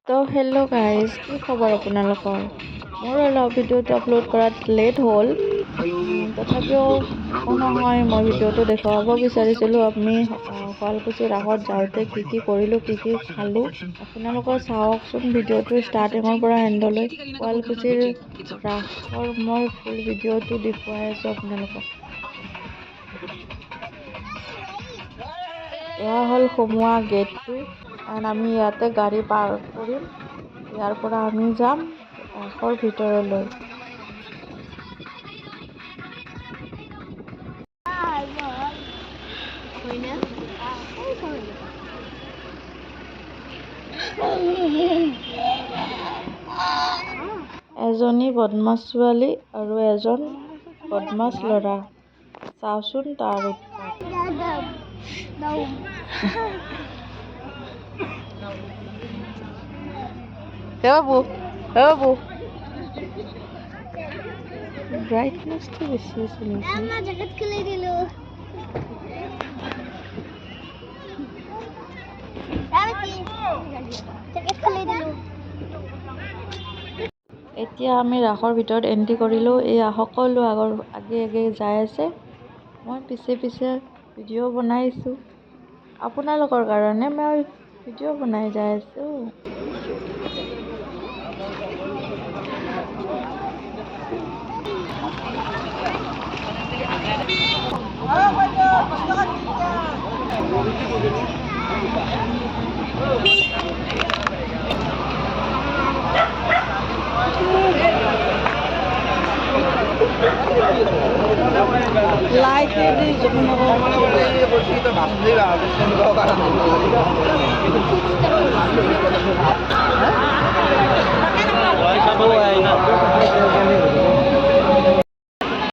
তো hello' guys, কি খবৰ আপোনালোকৰ? মোৰ অলপ ভিডিঅ'টো আপলোড কৰাত লেট হ'ল, তথাপিও একো নহয়। মই ভিডিঅ'টো দেখুৱাব বিচাৰিছিলোঁ আমি শুৱালকুছিৰ ৰাসত যাওঁতে কি কৰিলোঁ, কি খালোঁ। আপোনালোকে চাওকচোন ভিডিঅ'টো ষ্টাৰ্টিঙৰ পৰা এণ্ডলৈ। শুৱালকুছিৰ ৰাসৰ মই ফুল ভিডিঅ'টো দেখুৱাই আছোঁ আপোনালোকক। এয়া হ'ল সোমোৱা গেটটো, আমি ইয়াতে গাড়ী পাৰ কৰিম। ইয়াৰ পৰা আমি যাম ৰাসৰ ভিতৰলৈ। এজনী বদমাছ ছোৱালী আৰু এজন বদমাছ ল'ৰা, চাওচোন তাৰ উৎপাত। বাবু ব্ৰাইটনেছটো বেছি আছে নেকি? এতিয়া আমি ৰাসৰ ভিতৰত এণ্ট্ৰি কৰিলোঁ। এয়া সকলো আগে যাই আছে, মই পিছে ভিডিঅ' বনাইছোঁ আপোনালোকৰ কাৰণে। মই ভিডিঅ' বনাই যাই আছোঁ।